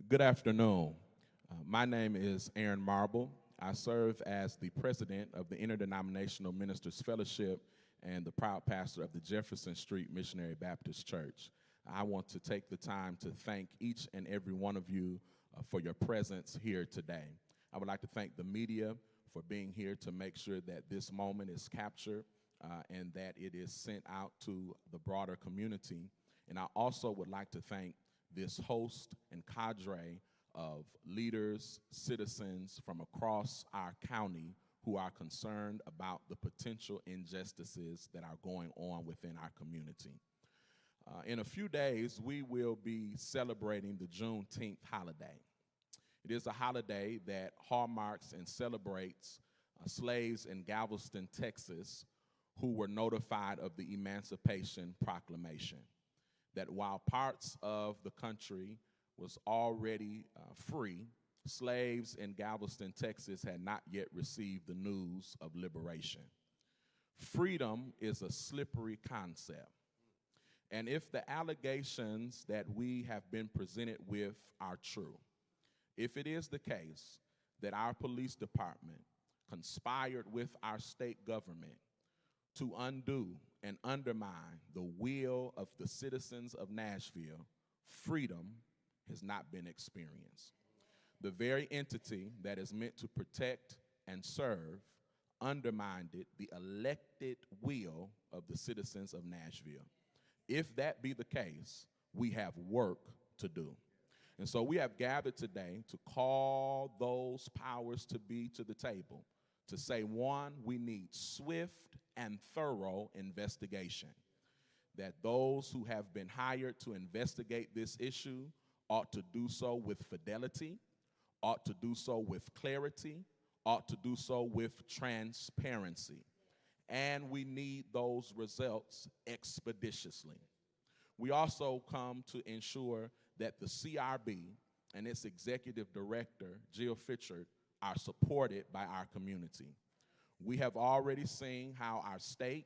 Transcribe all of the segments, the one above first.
Good afternoon. My name is Aaron Marble. I serve as the president of the Interdenominational Ministers Fellowship and the proud pastor of the Jefferson Street Missionary Baptist Church. I want to take the time to thank each and every one of you for your presence here today. I would like to thank the media for being here to make sure that this moment is captured and that it is sent out to the broader community. And I also would like to thank this host and cadre of leaders, citizens from across our county who are concerned about the potential injustices that are going on within our community. In a few days, we will be celebrating the Juneteenth holiday. It is a holiday that hallmarks and celebrates slaves in Galveston, Texas, who were notified of the Emancipation Proclamation. That while parts of the country was already free, slaves in Galveston, Texas had not yet received the news of liberation. Freedom is a slippery concept. And if the allegations that we have been presented with are true, if it is the case that our police department conspired with our state government to undo and undermine the will of the citizens of Nashville, freedom has not been experienced. The very entity that is meant to protect and serve undermined the elected will of the citizens of Nashville. If that be the case, we have work to do. And so we have gathered today to call those powers to be to the table to say, one, we need swift and thorough investigation, that those who have been hired to investigate this issue ought to do so with fidelity, ought to do so with clarity, ought to do so with transparency. And we need those results expeditiously. We also come to ensure that the CRB and its executive director, Jill Fitchard, are supported by our community. We have already seen how our state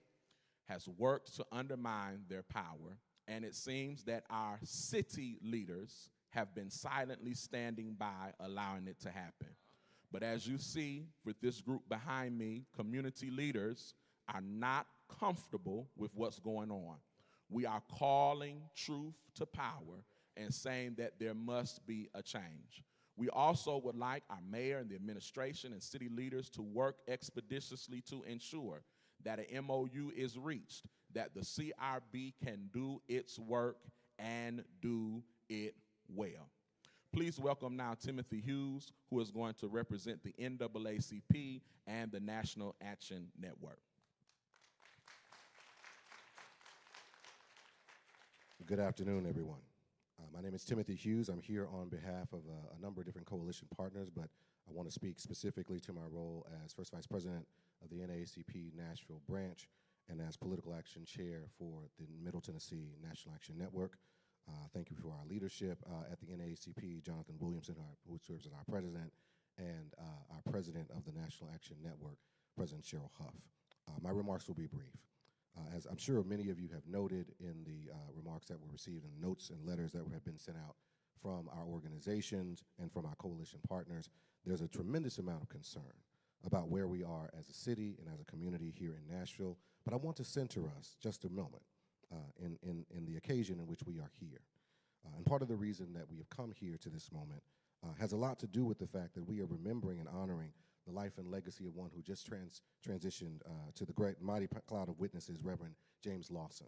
has worked to undermine their power, and it seems that our city leaders have been silently standing by, allowing it to happen. But as you see with this group behind me, community leaders are not comfortable with what's going on. We are calling truth to power and saying that there must be a change. We also would like our mayor and the administration and city leaders to work expeditiously to ensure that an MOU is reached, that the CRB can do its work and do it well. Please welcome now Timothy Hughes, who is going to represent the NAACP and the National Action Network. Good afternoon, everyone. My name is Timothy Hughes. I'm here on behalf of a number of different coalition partners, but I want to speak specifically to my role as First Vice President of the NAACP Nashville branch and as Political Action Chair for the Middle Tennessee National Action Network. Thank you for our leadership at the NAACP, Jonathan Williamson, who serves as our president, and our president of the National Action Network, President Cheryl Huff. My remarks will be brief. As I'm sure many of you have noted in the remarks that were received and notes and letters that have been sent out from our organizations and from our coalition partners, there's a tremendous amount of concern about where we are as a city and as a community here in Nashville. But I want to center us just a moment in the occasion in which we are here. And part of the reason that we have come here to this moment has a lot to do with the fact that we are remembering and honoring the life and legacy of one who just transitioned to the great mighty cloud of witnesses, Reverend James Lawson,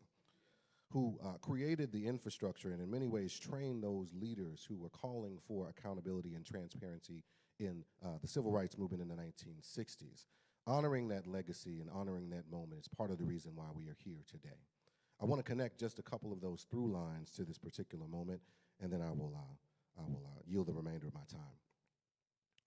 who created the infrastructure and in many ways trained those leaders who were calling for accountability and transparency in the civil rights movement in the 1960s. Honoring that legacy and honoring that moment is part of the reason why we are here today. I want to connect just a couple of those through lines to this particular moment, and then I will yield the remainder of my time.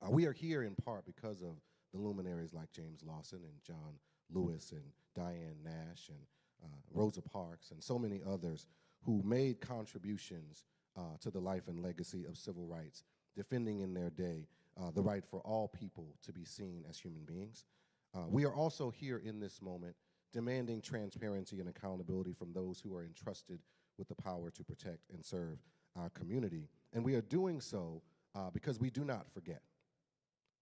We are here in part because of the luminaries like James Lawson and John Lewis and Diane Nash and Rosa Parks and so many others who made contributions to the life and legacy of civil rights, defending in their day the right for all people to be seen as human beings. We are also here in this moment demanding transparency and accountability from those who are entrusted with the power to protect and serve our community And we are doing so because we do not forget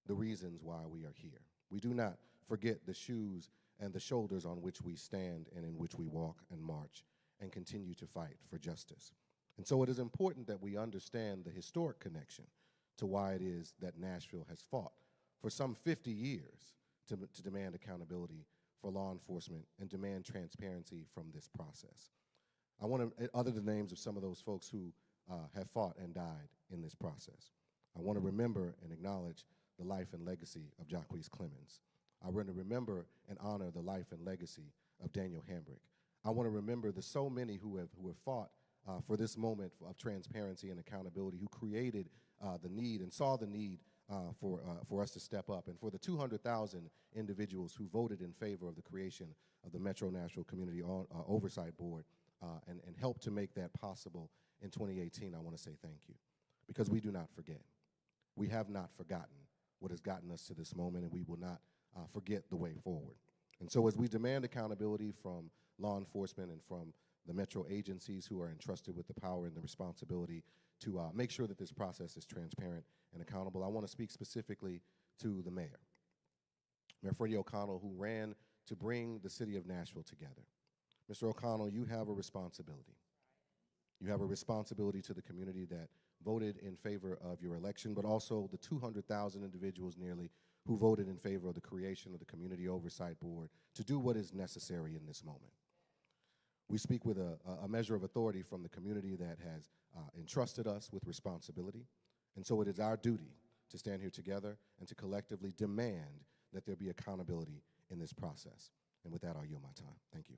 the reasons why we are here. We do not forget the shoes and the shoulders on which we stand and in which we walk and march and continue to fight for justice. And so it is important that we understand the historic connection to why it is that Nashville has fought for some 50 years to demand accountability for law enforcement and demand transparency from this process. I want to utter the names of some of those folks who have fought and died in this process. I want to remember and acknowledge the life and legacy of Jacquees Clemens. I want to remember and honor the life and legacy of Daniel Hambrick. I want to remember the so many who have fought for this moment of transparency and accountability, who created the need and saw the need for us to step up, and for the 200,000 individuals who voted in favor of the creation of the Metro Nashville Community Oversight Board and helped to make that possible in 2018, I want to say thank you, because we do not forget. We have not forgotten what has gotten us to this moment, and we will not forget the way forward. And so as we demand accountability from law enforcement and from the Metro agencies who are entrusted with the power and the responsibility to make sure that this process is transparent and accountable, I want to speak specifically to the mayor, Mayor Freddie O'Connell, who ran to bring the city of Nashville together. Mr. O'Connell, you have a responsibility. You have a responsibility to the community that voted in favor of your election, but also the 200,000 individuals nearly who voted in favor of the creation of the Community Oversight Board to do what is necessary in this moment. We speak with a measure of authority from the community that has entrusted us with responsibility, and so it is our duty to stand here together and to collectively demand that there be accountability in this process. And with that, I'll yield my time. Thank you.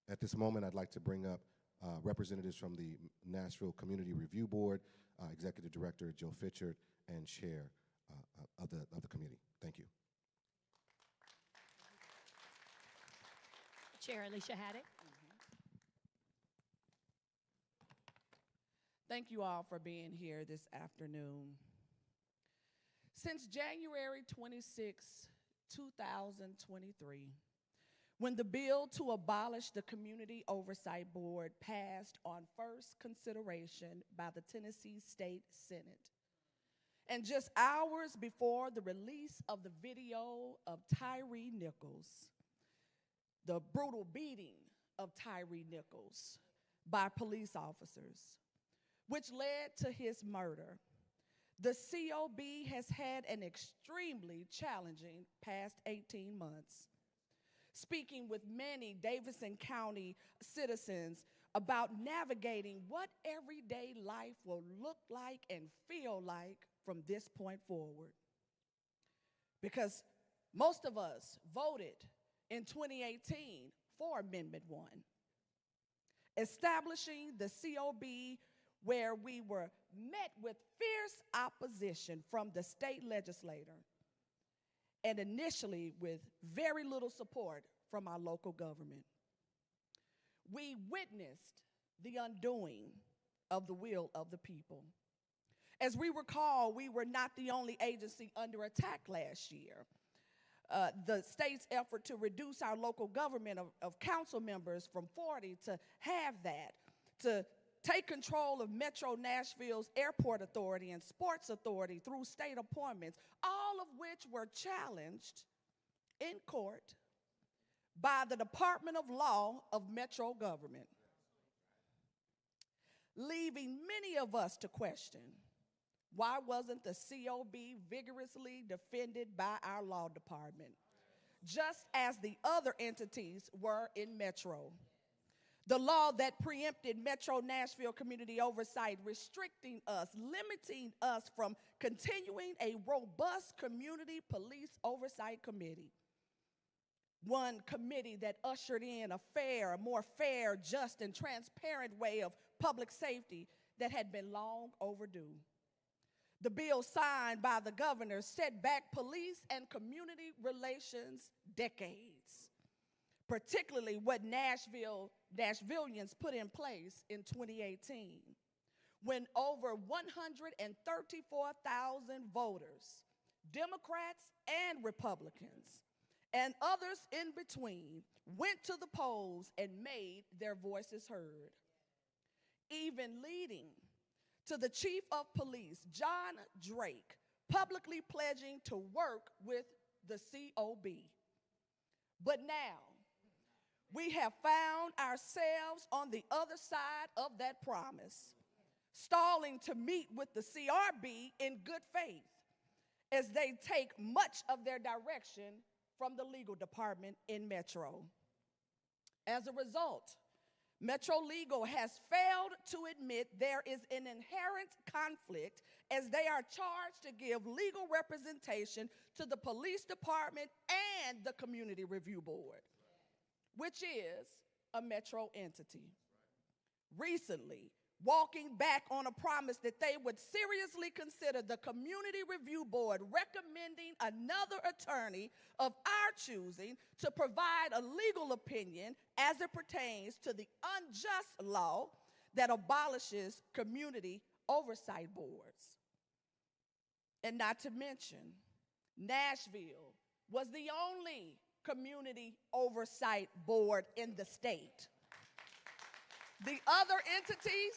At this moment, I'd like to bring up representatives from the Nashville Community Review Board, Executive Director Joe Fitchard, and Chair of the committee. Thank you. Chair Alicia Haddock. Thank you all for being here this afternoon. Since January 26, 2023, when the bill to abolish the Community Oversight Board passed on first consideration by the Tennessee State Senate, and just hours before the release of the video of Tyree Nichols, the brutal beating of Tyree Nichols by police officers, which led to his murder, the COB has had an extremely challenging past 18 months. Speaking with many Davidson County citizens about navigating what everyday life will look like and feel like from this point forward. Because most of us voted in 2018 for Amendment 1, establishing the COB, where we were met with fierce opposition from the state legislator and initially with very little support from our local government. We witnessed the undoing of the will of the people. As we recall, we were not the only agency under attack last year. The state's effort to reduce our local government of council members from 40 to have that, to take control of Metro Nashville's airport authority and sports authority through state appointments, all of which were challenged in court by the Department of Law of Metro government, leaving many of us to question, why wasn't the COB vigorously defended by our law department, just as the other entities were in Metro? The law that preempted Metro Nashville community oversight, restricting us, limiting us from continuing a robust community police oversight committee. One committee that ushered in a more fair, just, and transparent way of public safety that had been long overdue. The bill signed by the governor set back police and community relations decades, particularly what Nashvillians put in place in 2018, when over 134,000 voters, Democrats and Republicans, and others in between, went to the polls and made their voices heard, even leading to the Chief of Police, John Drake, publicly pledging to work with the COB. But now, we have found ourselves on the other side of that promise, stalling to meet with the CRB in good faith as they take much of their direction from the legal department in Metro. As a result, Metro Legal has failed to admit there is an inherent conflict as they are charged to give legal representation to the police department and the Community Review Board, which is a Metro entity. Recently, walking back on a promise that they would seriously consider the Community Review Board recommending another attorney of our choosing to provide a legal opinion as it pertains to the unjust law that abolishes community oversight boards. And not to mention, Nashville was the only community oversight board in the state. The other entities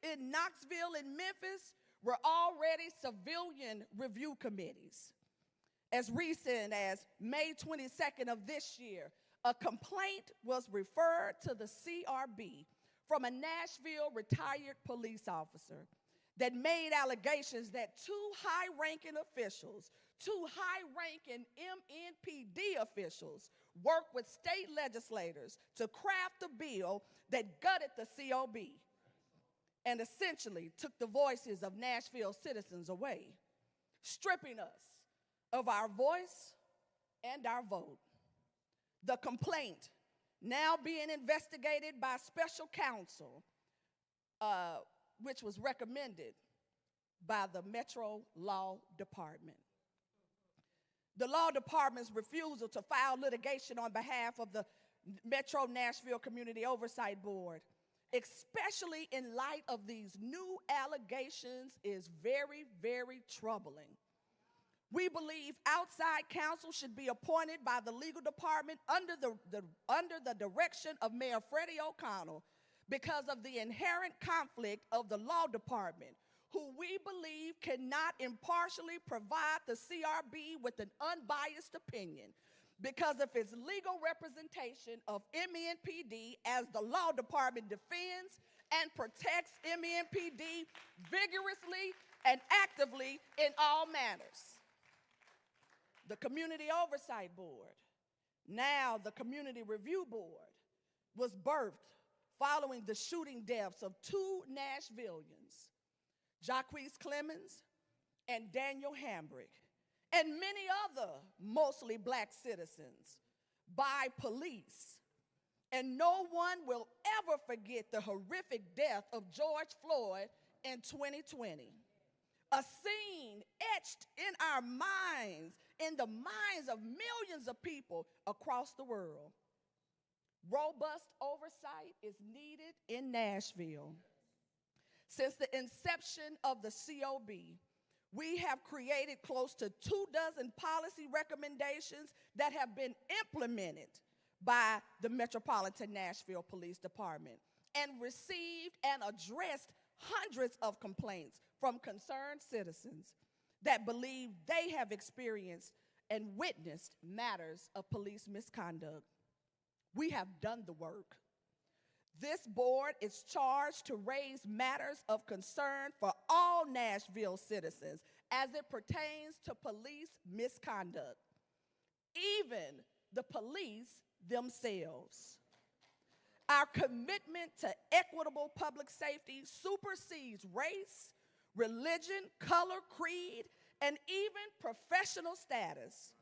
in Knoxville and Memphis were already civilian review committees. As recent as May 22nd of this year, a complaint was referred to the CRB from a Nashville retired police officer that made allegations that two high-ranking MNPD officials worked with state legislators to craft a bill that gutted the COB and essentially took the voices of Nashville citizens away, stripping us of our voice and our vote. The complaint, now being investigated by special counsel, which was recommended by the Metro Law Department. The Law Department's refusal to file litigation on behalf of the Metro Nashville Community Oversight Board, especially in light of these new allegations, is very, very troubling. We believe outside counsel should be appointed by the legal department under the direction of Mayor Freddie O'Connell because of the inherent conflict of the law department, who we believe cannot impartially provide the CRB with an unbiased opinion because of its legal representation of MNPD as the law department defends and protects MNPD vigorously and actively in all manners. The Community Oversight Board, now the Community Review Board, was birthed following the shooting deaths of two Nashvillians, Jacquees Clemens and Daniel Hambrick, and many other mostly black citizens by police. And no one will ever forget the horrific death of George Floyd in 2020. A scene etched in our minds, in the minds of millions of people across the world. Robust oversight is needed in Nashville. Since the inception of the COB, we have created close to 24 policy recommendations that have been implemented by the Metropolitan Nashville Police Department and received and addressed hundreds of complaints from concerned citizens that believe they have experienced and witnessed matters of police misconduct. We have done the work. This board is charged to raise matters of concern for all Nashville citizens as it pertains to police misconduct, even the police themselves. Our commitment to equitable public safety supersedes race, religion, color, creed, and even professional status.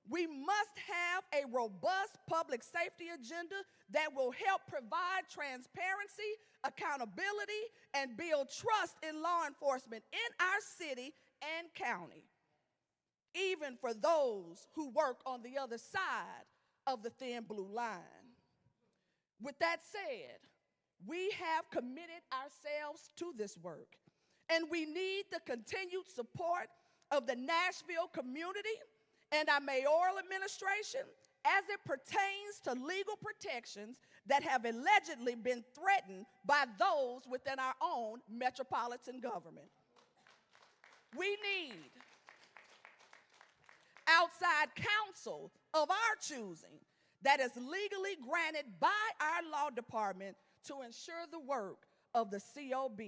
We must have a robust public safety agenda that will help provide transparency, accountability, and build trust in law enforcement in our city and county, even for those who work on the other side of the thin blue line. With that said, we have committed ourselves to this work, and we need the continued support of the Nashville community and our mayoral administration, as it pertains to legal protections that have allegedly been threatened by those within our own metropolitan government. We need outside counsel of our choosing that is legally granted by our law department to ensure the work of the COB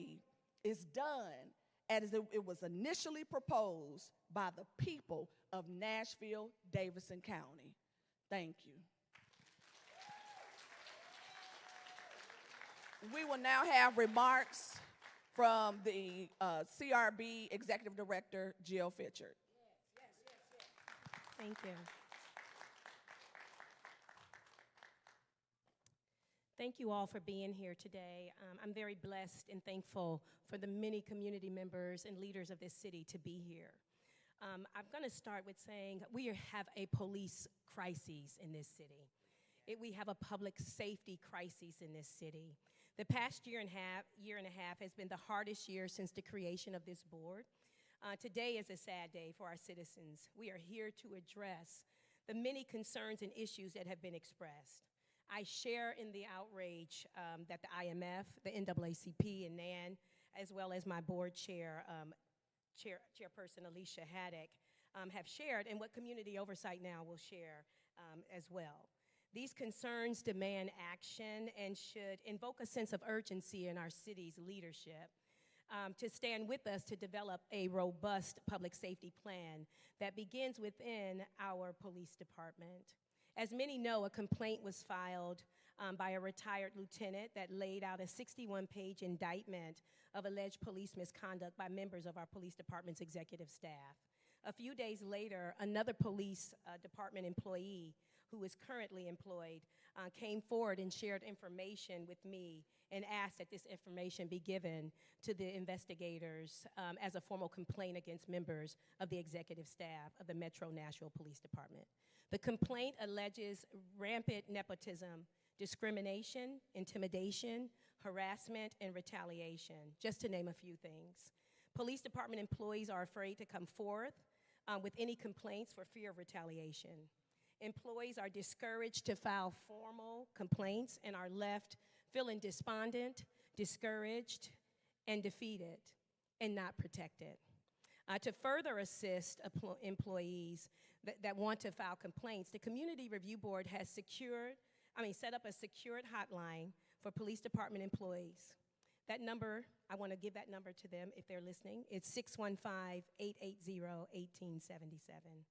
is done as it was initially proposed by the people of Nashville, Davidson County. Thank you. We will now have remarks from the CRB Executive Director, Jill Fitchard. Thank you. Thank you all for being here today. I'm very blessed and thankful for the many community members and leaders of this city to be here. I'm going to start with saying we have a police crisis in this city. We have a public safety crisis in this city. The past year and a half has been the hardest year since the creation of this board. Today is a sad day for our citizens. We are here to address the many concerns and issues that have been expressed. I share in the outrage that the IMF, the NAACP, and NAN, as well as my board chairperson Alicia Haddock, have shared, and what Community Oversight Now will share as well. These concerns demand action and should invoke a sense of urgency in our city's leadership to stand with us to develop a robust public safety plan that begins within our police department. As many know, a complaint was filed by a retired lieutenant that laid out a 61-page indictment of alleged police misconduct by members of our police department's executive staff. A few days later, another police department employee who is currently employed came forward and shared information with me and asked that this information be given to the investigators as a formal complaint against members of the executive staff of the Metro Nashville Police Department. The complaint alleges rampant nepotism, discrimination, intimidation, harassment, and retaliation, just to name a few things. Police department employees are afraid to come forth with any complaints for fear of retaliation. Employees are discouraged to file formal complaints and are left feeling despondent, discouraged, and defeated, and not protected. To further assist employees that want to file complaints, the Community Review Board has set up a secured hotline for police department employees. That number, I want to give that number to them if they're listening. It's 615-880-1877.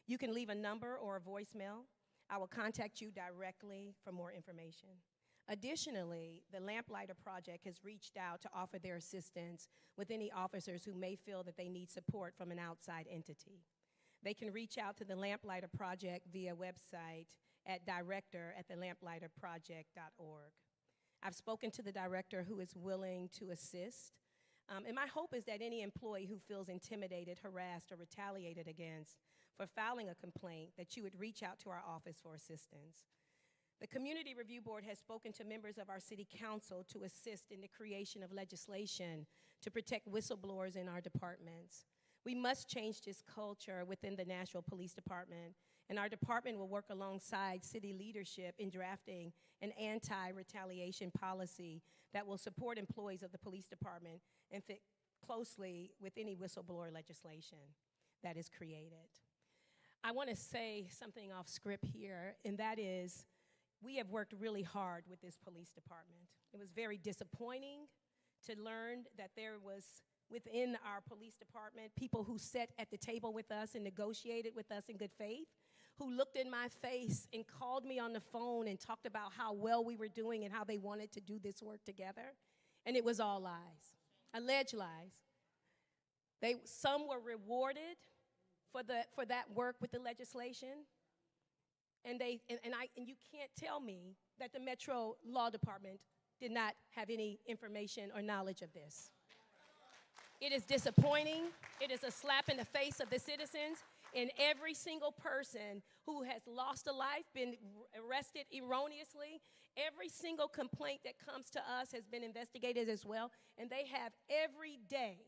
You can leave a number or a voicemail. I will contact you directly for more information. Additionally, the Lamplighter Project has reached out to offer their assistance with any officers who may feel that they need support from an outside entity. They can reach out to the Lamplighter Project via website at director@thelamplightproject.org. I've spoken to the director who is willing to assist, and my hope is that any employee who feels intimidated, harassed, or retaliated against for filing a complaint, that you would reach out to our office for assistance. The Community Review Board has spoken to members of our City Council to assist in the creation of legislation to protect whistleblowers in our departments. We must change this culture within the Nashville Police Department, and our department will work alongside city leadership in drafting an anti-retaliation policy that will support employees of the police department and fit closely with any whistleblower legislation that is created. I want to say something off script here, and that is, we have worked really hard with this police department. It was very disappointing to learn that there was within our police department people who sat at the table with us and negotiated with us in good faith, who looked in my face and called me on the phone and talked about how well we were doing and how they wanted to do this work together. And it was all lies, alleged lies. Some were rewarded for that work with the legislation. And you can't tell me that the Metro Law Department did not have any information or knowledge of this. It is disappointing. It is a slap in the face of the citizens and every single person who has lost a life, been arrested erroneously. Every single complaint that comes to us has been investigated as well, and they have every day,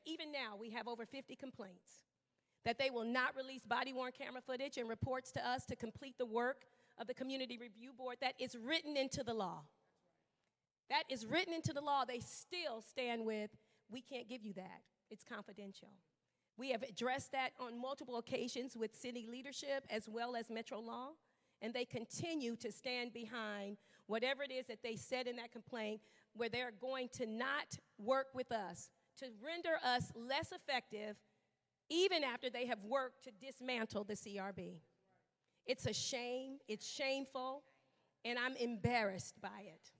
even now, we have over 50 complaints. that they will not release body-worn camera footage and reports to us to complete the work of the Community Review Board that is written into the law. That is written into the law. They still stand with, we can't give you that. It's confidential. We have addressed that on multiple occasions with city leadership as well as Metro Law, and they continue to stand behind whatever it is that they said in that complaint, where they're going to not work with us to render us less effective even after they have worked to dismantle the CRB. It's a shame, it's shameful, and I'm embarrassed by it.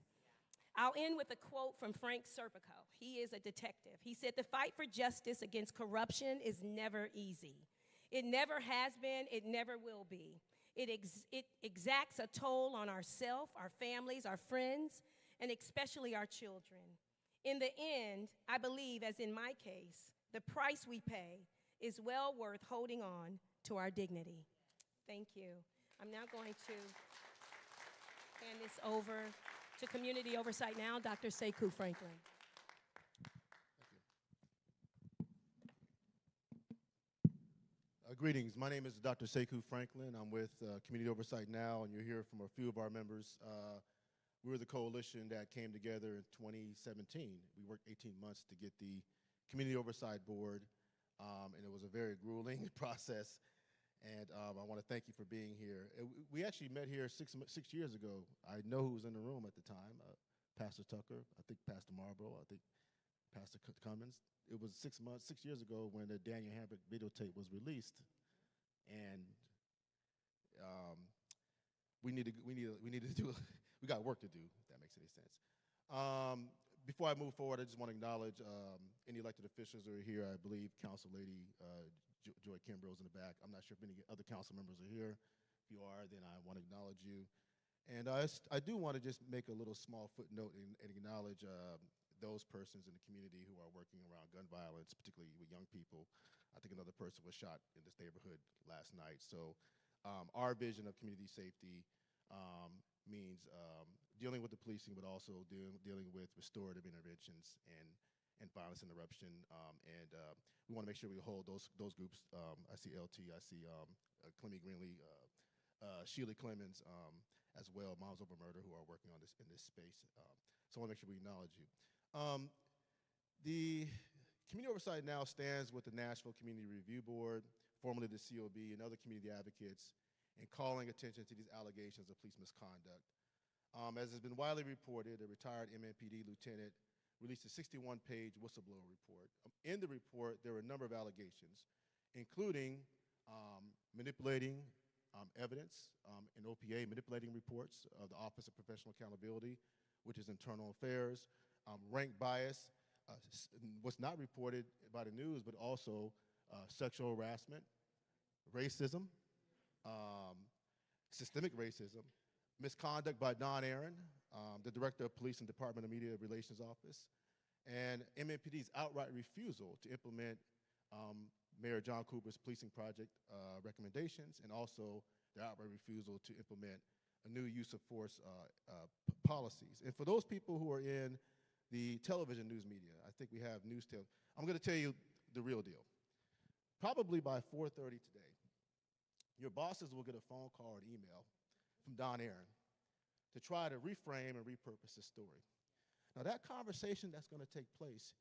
I'll end with a quote from Frank Serpico. He is a detective. He said, "The fight for justice against corruption is never easy. It never has been, it never will be. It exacts a toll on ourselves, our families, our friends, and especially our children. In the end, I believe, as in my case, the price we pay is well worth holding on to our dignity." Thank you. I'm now going to hand this over to Community Oversight now, Dr. Sekou Franklin. Greetings. My name is Dr. Sekou Franklin. I'm with Community Oversight Now, and you'll hear from a few of our members. We were the coalition that came together in 2017. We worked 18 months to get the Community Oversight Board, and it was a very grueling process. And I want to thank you for being here. We actually met here 6 years ago. I know who was in the room at the time, Pastor Tucker, I think Pastor Marlborough, I think Pastor Cummins. It was 6 years ago when the Daniel Hambrick videotape was released. And we got work to do, if that makes any sense. Before I move forward, I just want to acknowledge any elected officials who are here. I believe Council Lady Joy Kimbrough's in the back. I'm not sure if any other council members are here. If you are, then I want to acknowledge you. And I do want to just make a little small footnote and acknowledge those persons in the community who are working around gun violence, particularly with young people. I think another person was shot in this neighborhood last night. So our vision of community safety means dealing with the policing, but also dealing with restorative interventions and violence interruption. We want to make sure we hold those groups. I see LT, I see Clemmy Greenlee, Sheila Clemens as well, Moms Over Murder, who are working on this in this space. So I want to make sure we acknowledge you. The Community Oversight Now stands with the Nashville Community Review Board, formerly the COB, and other community advocates in calling attention to these allegations of police misconduct. As has been widely reported, a retired MNPD lieutenant released a 61-page whistleblower report. In the report, there were a number of allegations, including manipulating evidence in OPA, manipulating reports of the Office of Professional Accountability, which is internal affairs, rank bias, what's not reported by the news, but also sexual harassment, racism, systemic racism, misconduct by Don Aaron, the Director of Police and Department of Media Relations Office, and MNPD's outright refusal to implement Mayor John Cooper's policing project recommendations, and also their outright refusal to implement a new use of force policies. And for those people who are in the television news media, I think we have I'm going to tell you the real deal. Probably by 4:30 today, your bosses will get a phone call or an email from Don Aaron to try to reframe and repurpose this story. Now, that conversation that's going to take place,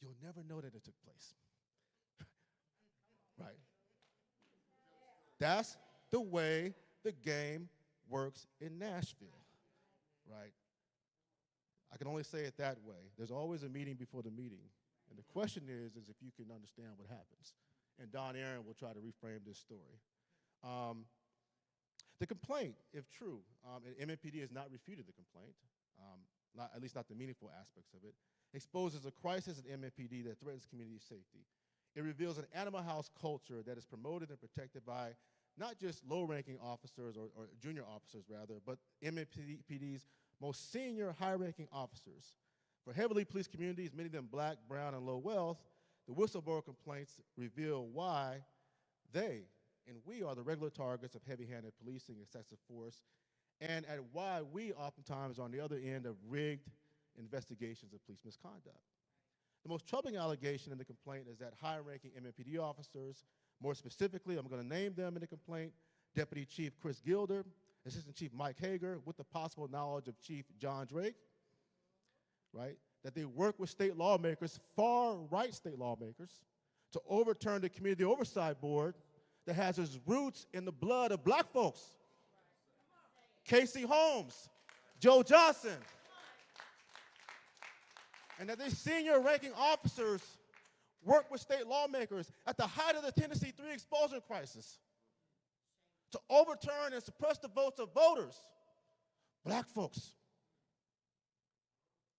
you'll never know that it took place. Right? That's the way the game works in Nashville, right? I can only say it that way. There's always a meeting before the meeting. And the question is if you can understand what happens. And Don Aaron will try to reframe this story. The complaint, if true, and MNPD has not refuted the complaint, at least not the meaningful aspects of it, exposes a crisis at MNPD that threatens community safety. It reveals an animal house culture that is promoted and protected by not just low-ranking officers or junior officers, rather, but MNPD's most senior, high-ranking officers. For heavily policed communities, many of them black, brown, and low wealth, the whistleblower complaints reveal why they and we are the regular targets of heavy-handed policing, excessive force, and at why we oftentimes are on the other end of rigged investigations of police misconduct. The most troubling allegation in the complaint is that high-ranking MMPD officers, more specifically, I'm going to name them in the complaint, Deputy Chief Chris Gilder, Assistant Chief Mike Hager, with the possible knowledge of Chief John Drake, right, that they work with state lawmakers, far-right state lawmakers, to overturn the Community Oversight Board that has its roots in the blood of black folks. Casey Holmes, Joe Johnson, and that these senior-ranking officers work with state lawmakers at the height of the Tennessee 3 expulsion crisis to overturn and suppress the votes of voters, black folks,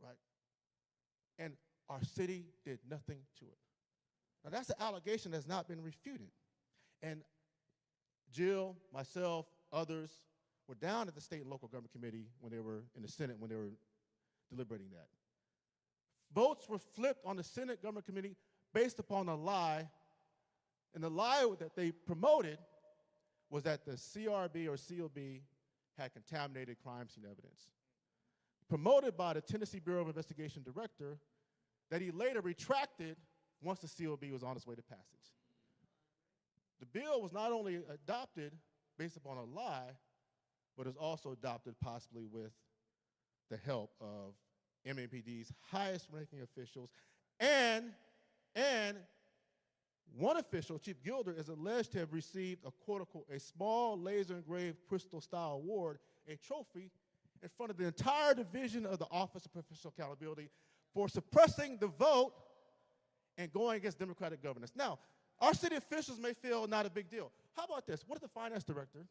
right? And our city did nothing to it. Now, that's an allegation that's not been refuted. And Jill, myself, others were down at the State and Local Government Committee when they were in the Senate, when they were deliberating that. Votes were flipped on the Senate Government Committee based upon a lie, and the lie that they promoted was that the CRB or COB had contaminated crime scene evidence. Promoted by the Tennessee Bureau of Investigation director that he later retracted once the COB was on its way to passage. The bill was not only adopted based upon a lie, but is also adopted possibly with the help of MMPD's highest-ranking officials, and one official, Chief Gilder, is alleged to have received a quote-unquote a small laser-engraved crystal-style award, a trophy, in front of the entire division of the Office of Professional Accountability for suppressing the vote and going against democratic governance. Now, our city officials may feel not a big deal. How about this? What if the finance director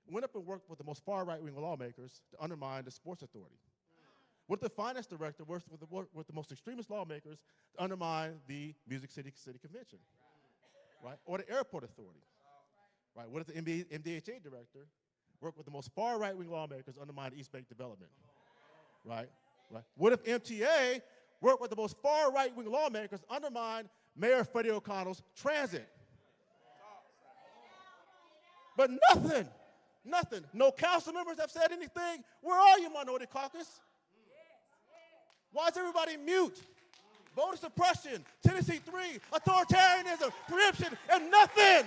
went up and worked with the most far right-wing lawmakers to undermine the sports authority? What if the finance director works with the most extremist lawmakers to undermine the Music City Convention, right? Or the airport authority, right? What if the MDHA director worked with the most far right-wing lawmakers to undermine the East Bank development, right? What if MTA worked with the most far right-wing lawmakers to undermine Mayor Freddie O'Connell's transit? But nothing. No council members have said anything. Where are you, Minority Caucus? Why is everybody mute? Voter suppression, Tennessee 3, authoritarianism, preemption, and nothing.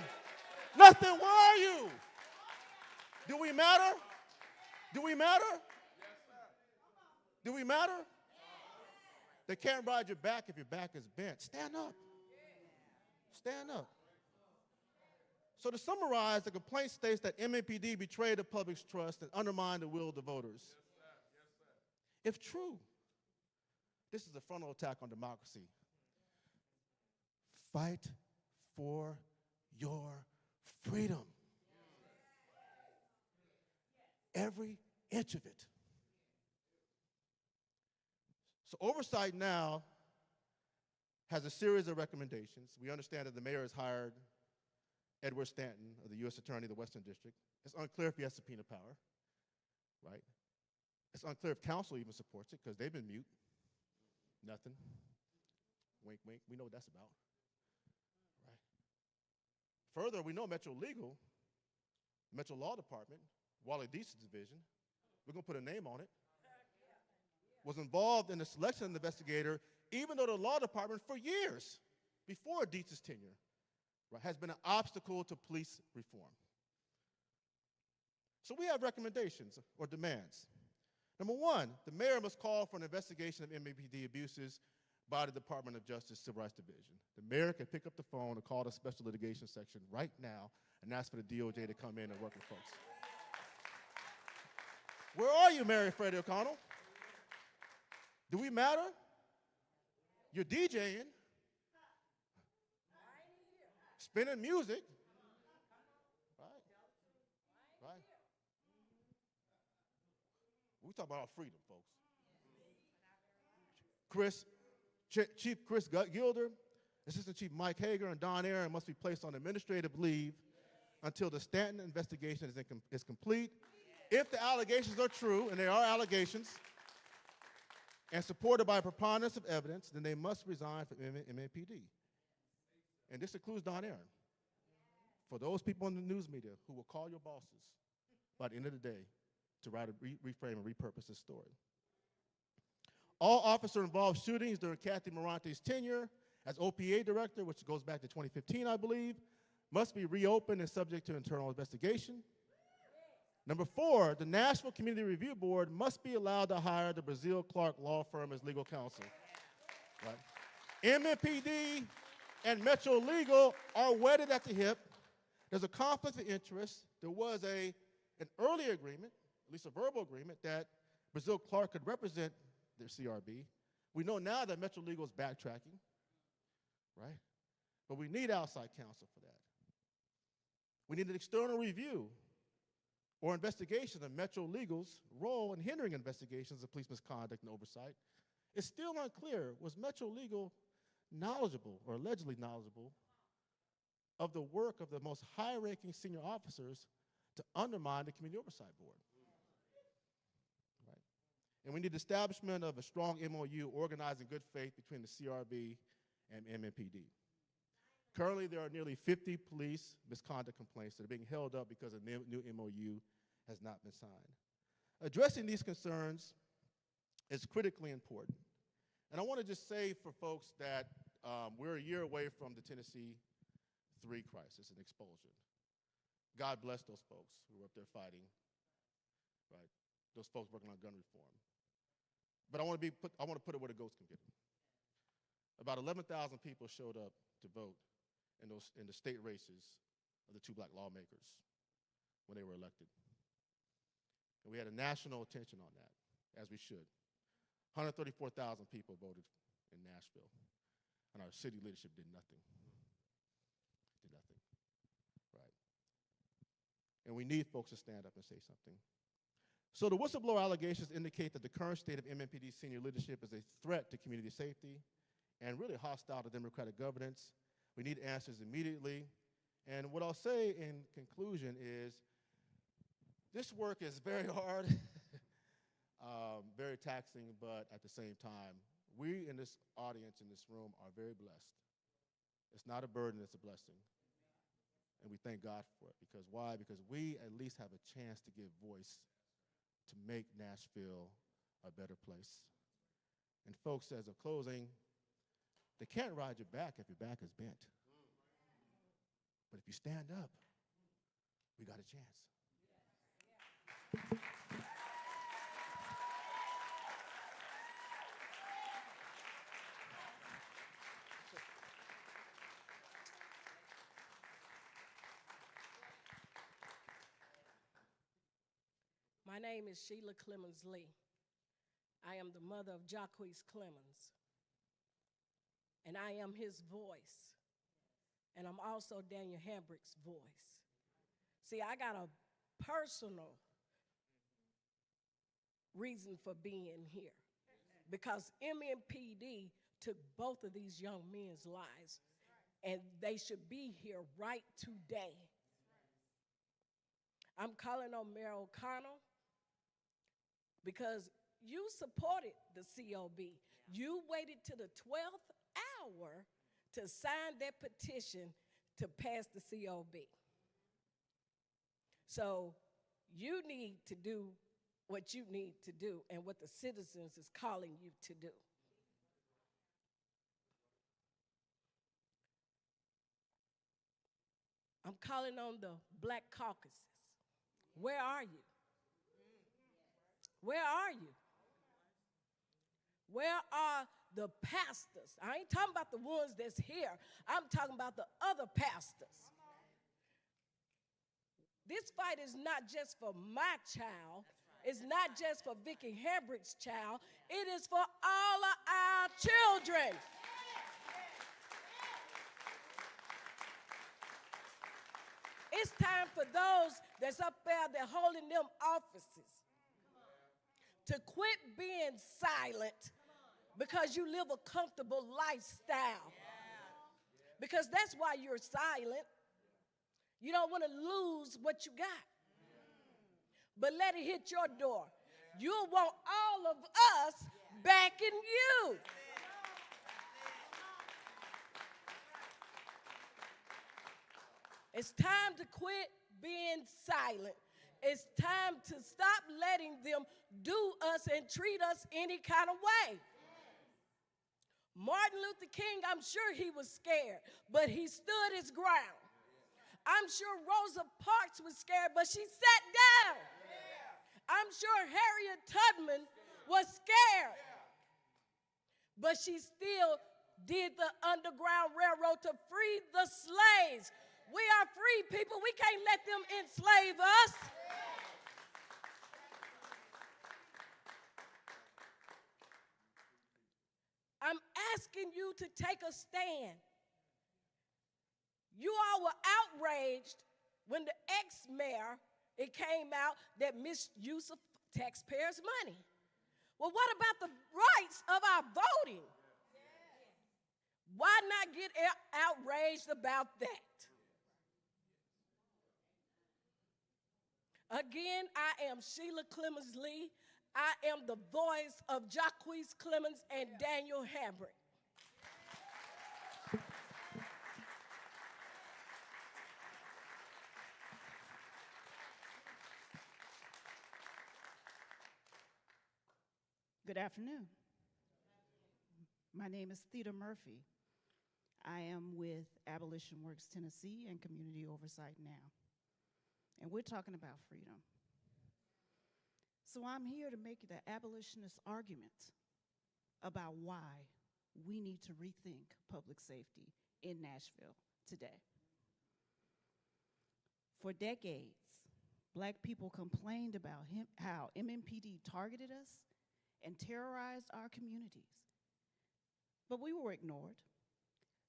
Nothing. Where are you? Do we matter? Do we matter? Do we matter? They can't ride your back if your back is bent. Stand up. Stand up. So to summarize, the complaint states that MMPD betrayed the public's trust and undermined the will of the voters. If true, this is a frontal attack on democracy. Fight for your freedom. Every inch of it. So oversight now has a series of recommendations. We understand that the mayor has hired Edward Stanton of the U.S. Attorney of the Western District. It's unclear if he has subpoena power, right? It's unclear if council even supports it because they've been mute. Nothing. Wink, wink. We know what that's about, right? Further, we know Metro Legal, Metro Law Department, Wally Dease's division, we're going to put a name on it, was involved in the selection of the investigator, even though the law department for years before Dease's tenure, right, has been an obstacle to police reform. So we have recommendations or demands. Number one, the mayor must call for an investigation of MMPD abuses by the Department of Justice Civil Rights Division. The mayor can pick up the phone and call the special litigation section right now and ask for the DOJ to come in and work with folks. Where are you, Mayor Freddie O'Connell? Do we matter? You're DJing, spinning music, right? We talk about our freedom, folks. Chief Chris Gilder, Assistant Chief Mike Hager, and Don Aaron must be placed on administrative leave until the Stanton investigation is complete. If the allegations are true, and they are allegations, and supported by a preponderance of evidence, then they must resign from MMPD. And this includes Don Aaron. For those people in the news media who will call your bosses by the end of the day to reframe and repurpose this story. All officer-involved shootings during Kathy Morante's tenure as OPA director, which goes back to 2015, I believe, must be reopened and subject to internal investigation. Number 4, the Nashville Community Review Board must be allowed to hire the Brazil Clark Law Firm as legal counsel. Right? MMPD and Metro Legal are wedded at the hip. There's a conflict of interest. There was an early agreement, at least a verbal agreement, that Brazil Clark could represent their CRB. We know now that Metro Legal is backtracking, right? But we need outside counsel for that. We need an external review or investigation of Metro Legal's role in hindering investigations of police misconduct and oversight. It's still unclear, was Metro Legal knowledgeable or allegedly knowledgeable of the work of the most high-ranking senior officers to undermine the Community Oversight Board? Right? And we need the establishment of a strong MOU organized in good faith between the CRB and MMPD. Currently, there are nearly 50 police misconduct complaints that are being held up because a new MOU has not been signed. Addressing these concerns is critically important. And I want to just say for folks that we're a year away from the Tennessee 3 crisis and expulsion. God bless those folks who were up there fighting, right? Those folks working on gun reform. But I want to put it where the goats can get them. About 11,000 people showed up to vote in the state races of the 2 black lawmakers when they were elected. And we had a national attention on that, as we should. 134,000 people voted in Nashville, and our city leadership did nothing. Did nothing, right? And we need folks to stand up and say something. So the whistleblower allegations indicate that the current state of MMPD senior leadership is a threat to community safety and really hostile to democratic governance. We need answers immediately. And what I'll say in conclusion is this work is very hard, very taxing, but at the same time, we in this audience, in this room, are very blessed. It's not a burden, it's a blessing. And we thank God for it. Because why? Because we at least have a chance to give voice to make Nashville a better place. And folks, as a closing, they can't ride your back if your back is bent. But if you stand up, we got a chance. My name is Sheila Clemens Lee. I am the mother of Jacquees Clemens. And I am his voice. And I'm also Daniel Hambrick's voice. See, I got a personal reason for being here. Because MMPD took both of these young men's lives. And they should be here right today. I'm calling on Mayor O'Connell because you supported the COB. You waited to the 12th hour to sign that petition to pass the COB. So you need to do what you need to do and what the citizens is calling you to do. I'm calling on the Black caucuses. Where are you? Where are you? Where are the pastors? I ain't talking about the ones that's here. I'm talking about the other pastors. This fight is not just for my child. It's not just for Vicki Hambrick's child. It is for all of our children. It's time for those that's up there that holding them offices to quit being silent because you live a comfortable lifestyle. Because that's why you're silent. You don't want to lose what you got. But let it hit your door. You'll want all of us backing you. It's time to quit being silent. It's time to stop letting them do us and treat us any kind of way. Martin Luther King, I'm sure he was scared, but he stood his ground. I'm sure Rosa Parks was scared, but she sat down. I'm sure Harriet Tubman was scared, but she still did the Underground Railroad to free the slaves. We are free people. We can't let them enslave us. I'm asking you to take a stand. You all were outraged when the ex-mayor, it came out that misuse of taxpayers' money. Well, what about the rights of our voting? Why not get outraged about that? Again, I am Sheila Clemens Lee. I am the voice of Jacquees Clemens and Daniel Hambrick. Good afternoon. My name is Theda Murphy. I am with Abolition Works Tennessee and Community Oversight Now. And we're talking about freedom. So I'm here to make the abolitionist argument about why we need to rethink public safety in Nashville today. For decades, Black people complained about how MMPD targeted us and terrorized our communities. But we were ignored.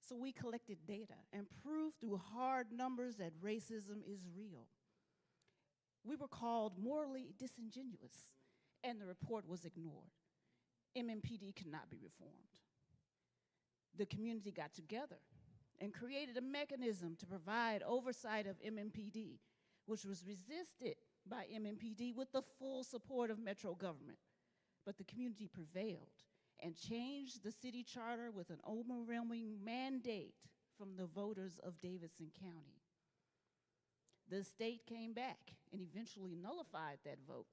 So we collected data and proved through hard numbers that racism is real. We were called morally disingenuous, and the report was ignored. MMPD cannot be reformed. The community got together and created a mechanism to provide oversight of MMPD, which was resisted by MMPD with the full support of Metro government. But the community prevailed and changed the city charter with an overwhelming mandate from the voters of Davidson County. The state came back and eventually nullified that vote.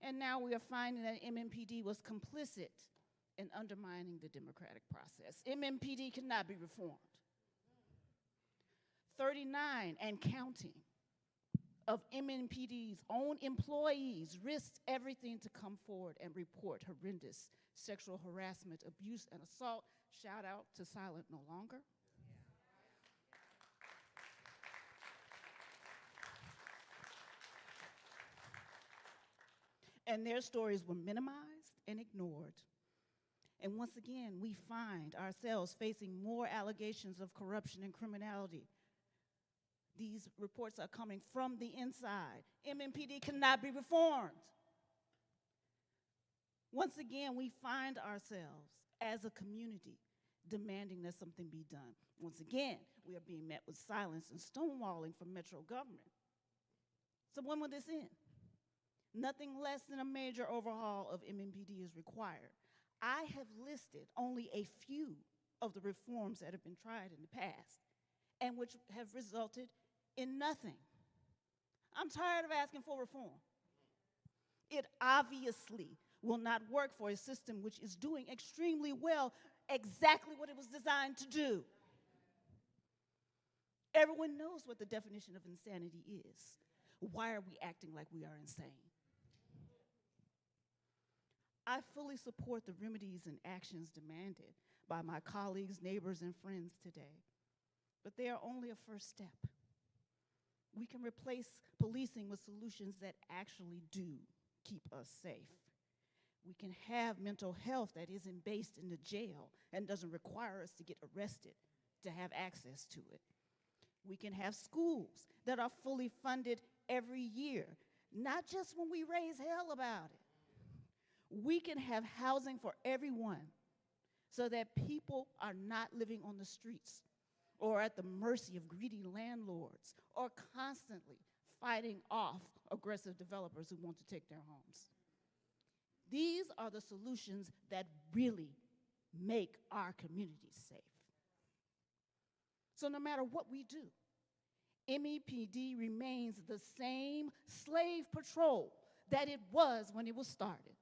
And now we are finding that MMPD was complicit in undermining the democratic process. MMPD cannot be reformed. 39 and counting of MMPD's own employees risked everything to come forward and report horrendous sexual harassment, abuse, and assault. Shout out to Silent No Longer. And their stories were minimized and ignored. And once again, we find ourselves facing more allegations of corruption and criminality. These reports are coming from the inside. MMPD cannot be reformed. Once again, we find ourselves as a community demanding that something be done. Once again, we are being met with silence and stonewalling from Metro government. So when will this end? Nothing less than a major overhaul of MMPD is required. I have listed only a few of the reforms that have been tried in the past and which have resulted in nothing. I'm tired of asking for reform. It obviously will not work for a system which is doing extremely well exactly what it was designed to do. Everyone knows what the definition of insanity is. Why are we acting like we are insane? I fully support the remedies and actions demanded by my colleagues, neighbors, and friends today, but they are only a first step. We can replace policing with solutions that actually do keep us safe. We can have mental health that isn't based in the jail and doesn't require us to get arrested to have access to it. We can have schools that are fully funded every year, not just when we raise hell about it. We can have housing for everyone so that people are not living on the streets or at the mercy of greedy landlords or constantly fighting off aggressive developers who want to take their homes. These are the solutions that really make our communities safe. So no matter what we do, MEPD remains the same slave patrol that it was when it was started.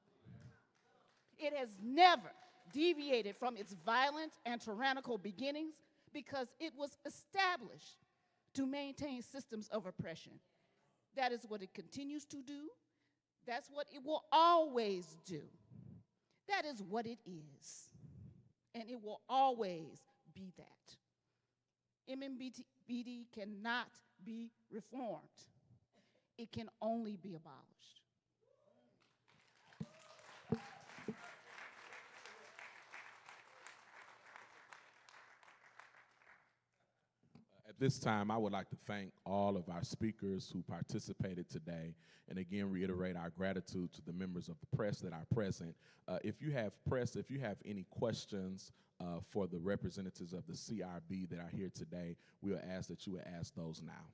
It has never deviated from its violent and tyrannical beginnings because it was established to maintain systems of oppression. That is what it continues to do. That's what it will always do. That is what it is. And it will always be that. MMBD cannot be reformed. It can only be abolished. At this time, I would like to thank all of our speakers who participated today, and again reiterate our gratitude to the members of the press that are present. If you have any questions for the representatives of the CRB that are here today, we'll ask that you would ask those now.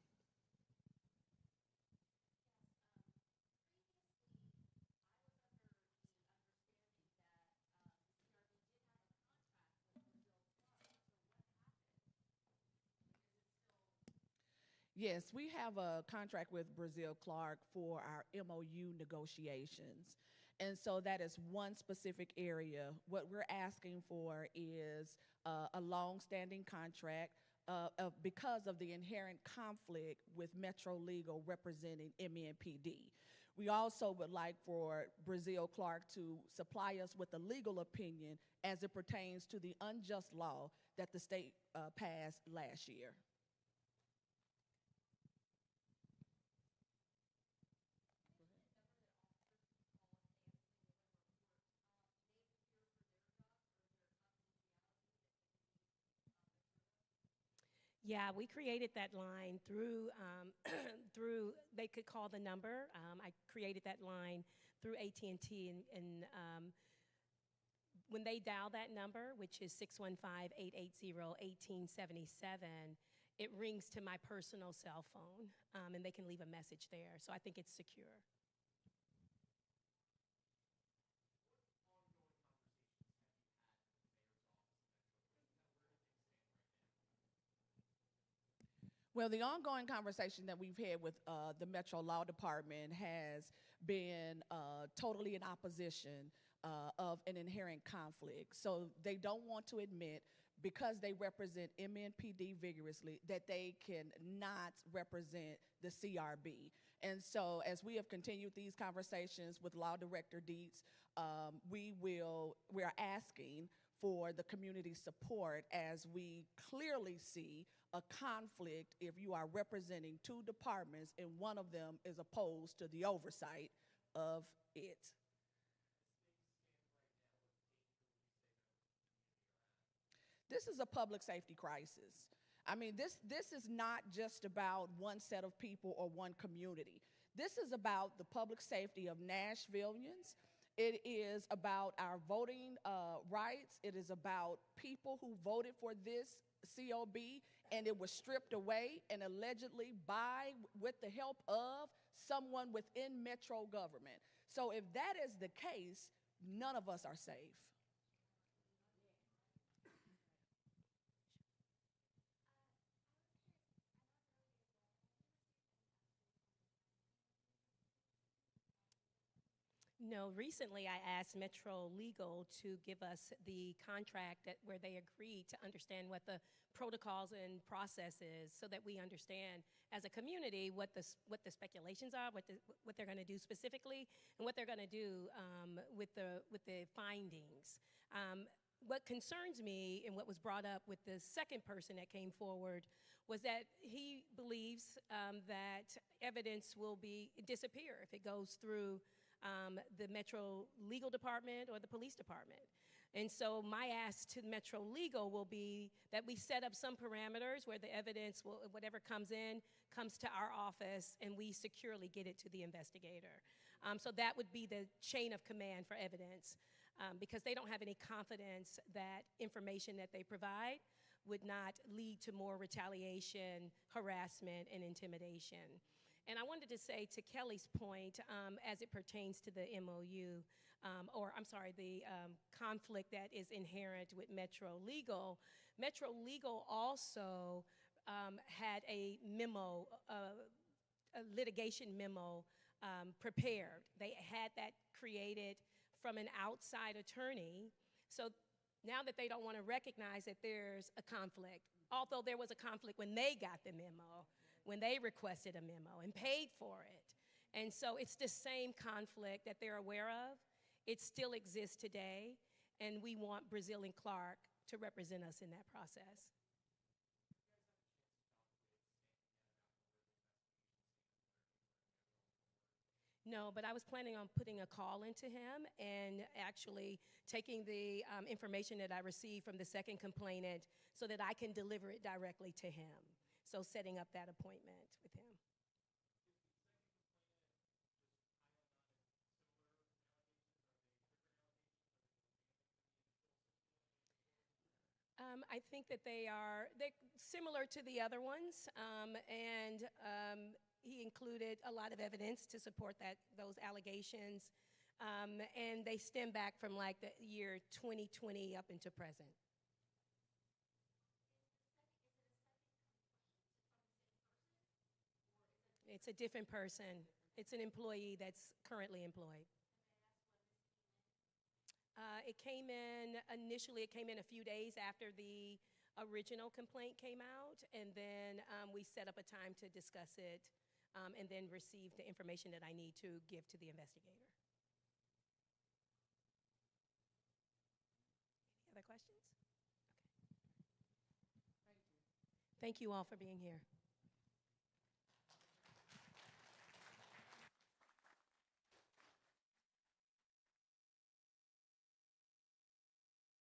Yes, we have a contract with Brazil Clark for our MOU negotiations. And so that is one specific area. What we're asking for is a long-standing contract because of the inherent conflict with Metro Legal representing MNPD. We also would like for Brazil Clark to supply us with a legal opinion as it pertains to the unjust law that the state passed last year. Yeah, we created that line through, they could call the number. I created that line through AT&T, and when they dial that number, which is 615-880-1877, it rings to my personal cell phone, and they can leave a message there. So I think it's secure. Well, the ongoing conversation that we've had with the Metro Law Department has been totally in opposition of an inherent conflict. So they don't want to admit, because they represent MNPD vigorously, that they cannot represent the CRB. And so as we have continued these conversations with Law Director Dietz, we're asking for the community support as we clearly see a conflict if you are representing two departments and one of them is opposed to the oversight of it. This is a public safety crisis. I mean, this is not just about one set of people or one community. This is about the public safety of Nashvillians. It is about our voting rights. It is about people who voted for this COB and it was stripped away and allegedly with the help of someone within Metro government. So if that is the case, none of us are safe. No, recently I asked Metro Legal to give us the contract where they agreed to understand what the protocols and process is, so that we understand as a community what the speculations are, what they're going to do specifically, and what they're going to do with the findings. What concerns me and what was brought up with the second person that came forward was that he believes that evidence will disappear if it goes through the Metro Legal Department or the Police Department. And so my ask to Metro Legal will be that we set up some parameters where the evidence, whatever comes in, comes to our office and we securely get it to the investigator. So that would be the chain of command for evidence, because they don't have any confidence that information that they provide would not lead to more retaliation, harassment, and intimidation. And I wanted to say, to Kelly's point, as it pertains to the MOU, the conflict that is inherent with Metro Legal also had a memo, a litigation memo prepared. They had that created from an outside attorney So now that they don't want to recognize that there's a conflict, although there was a conflict when they got the memo, when they requested a memo and paid for it. And so it's the same conflict that they're aware of. It still exists today, and we want Brazil and Clark to represent us in that process. No, but I was planning on putting a call into him and actually taking the information that I received from the second complainant so that I can deliver it directly to him. So setting up that appointment with him. I think that they're similar to the other ones, and he included a lot of evidence to support those allegations, and they stem back from like the year 2020 up into present. It's a different person. It's an employee that's currently employed. Initially it came in a few days after the original complaint came out, and then we set up a time to discuss it, and then receive the information that I need to give to the investigator. Any other questions? Okay. Thank you all for being here.